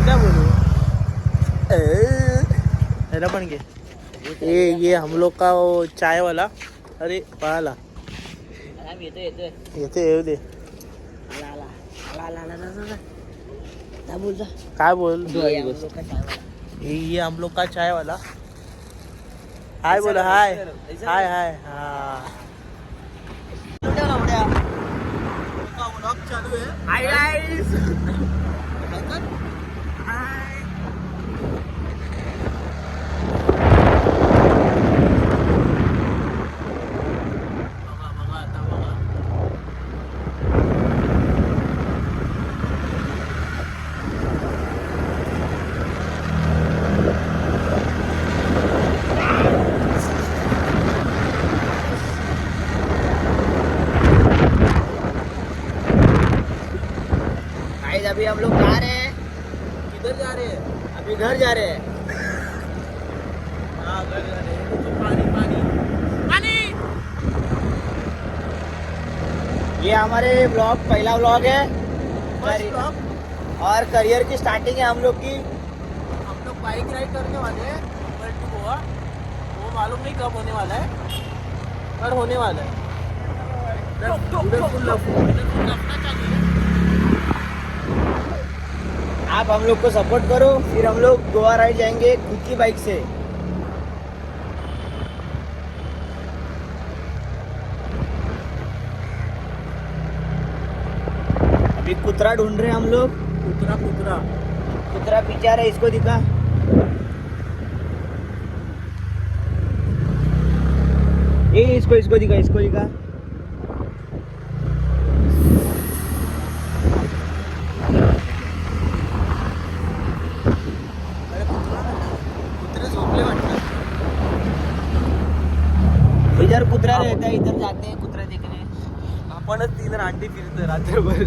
क्या बोलू हेरा पण घे ये हम लोग का वो चाय वाला. अरे पळाला येते येऊ दे. काय बोल ये हम लोग का चाय वाला. हाय बोला हाय हाय हाय. हा चालू आहे. Hi guys. अभी हम लोग जा रहे हैं. किधर जा रहे हैं. अभी घर जा रहे हैं. हाँ घर जा रहे हैं. तो पानी पानी पानी. ये हमारे ब्लॉग पहला ब्लॉग है और करियर की स्टार्टिंग है हम लोग की. हम लोग बाइक राइड करने वाले हैं बट गोवा. वो मालूम नहीं कब होने वाला है पर होने वाला है. लफड़ा चाहिए. आप हम लोग को सपोर्ट करो, फिर हम लोग गोवा राइड जाएंगे खुद की बाइक से. अभी कुतरा ढूंढ रहे हैं हम लोग. कुतरा कुतरा कुतरा पीछे आ रहा है, इसको दिखा. ये इसको दिखा, इसको दिखा. कुत्रे झोपले वाटतं. इधर कुतरा रहता है, इधर जाते हैं कुतरा देखने. आपणच 3 रांडी फिरतो रात्रभर.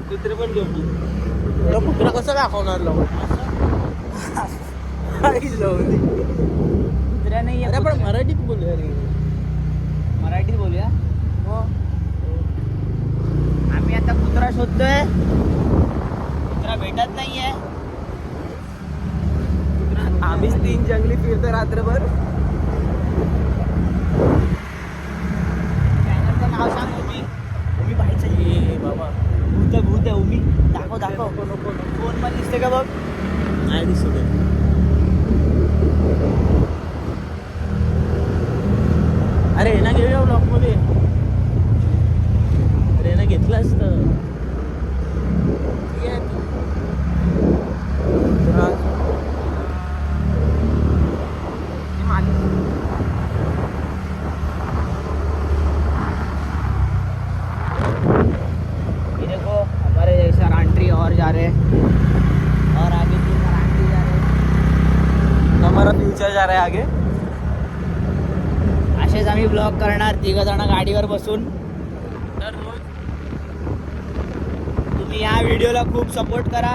कुत्रे पण झोपले. कुत्रा कसं दाखवणार लावून. कुतरा नाही अरे आहे. पण मराठीत बोलूया रे. मराठीत बोलूया. हो आम्ही आता कुत्रा शोधतोय. कुत्रा भेटत नाहीये. आम्हीच 3 जंगली फिरतो रात्रभर. चॅनलचं नाव सांग. उमी पाहायचं. ये बाबा भूत आहे उमी. दाखव नको नको फोन मध्ये दिसते का बघ. नाही दिसत आहे. अरे हे ना घेऊया ब्लॉक मध्ये. अरे ना घेतलं असतं. ठीक आहे ये देखो हमारे जैसा रांट्री और जा रहे हैं और आगे 3 रांट्री जा रहे हैं. हमारा फ्युचर जा रहा है आगे. असेच आम्ही ब्लॉग करणार 3 जण गाडीवर बसून. दररोज तुम्ही या व्हिडिओला खूप सपोर्ट करा,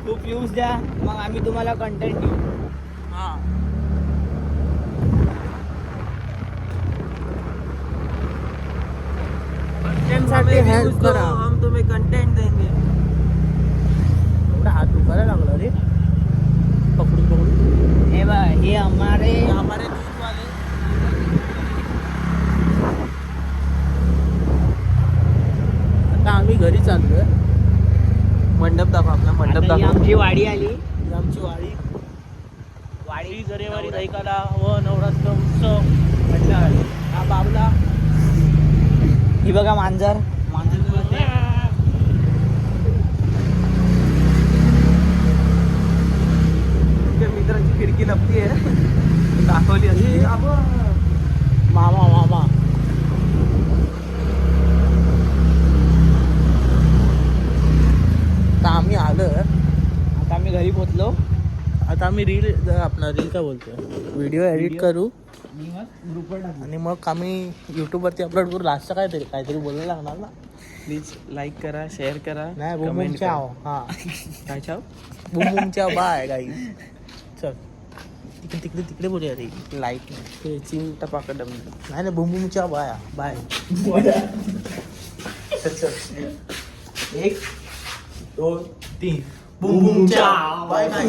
खूप व्ह्यूज द्या, मग आम्ही तुम्हाला कंटेंट देऊ. हाँ कंटेंट साठी हेल्प करा. हम तुम्हें कंटेंट देंगे. एवढा हात दुखायला लागला रे पकडून पकडून. हे बघ, हे हमारे हमारे दूध वाले. आता आम्ही घरी चाललोय. मंडप दाखव आपला मंडप आता ही दाखव. आमची वाडी आली. ही आमची वाडी. वाडी जरेवारी दैकाला व नवरात्र उत्सव मंडळ. हा बाबला. ही बघा मांजर. मित्राची खिडकी लपती आहे. दाखवली अशी. मामा मामा. आता आम्ही आलो. आता आम्ही घरी पोहोचलो. आता आम्ही रील का बोलतोय व्हिडिओ एडिट करू ग्रुपवर टाकू. आणि मग आम्ही यूट्यूबवरती अपलोड करू. लास्टचं काहीतरी बोलायला लागणार ना. प्लीज लाईक करा, शेअर करा. नाही बुम बुम चाव. हा काय चाव? बुम बुम चाव. बाय गाई. चल तिकडे तिकडे तिकडे बोलूया रे. लाईक ते चिंग टपाकडम. नाही ना बुम बुम चाव. Bye bye. चल चल 1 2 3 बुम बुम चा बाय बाय.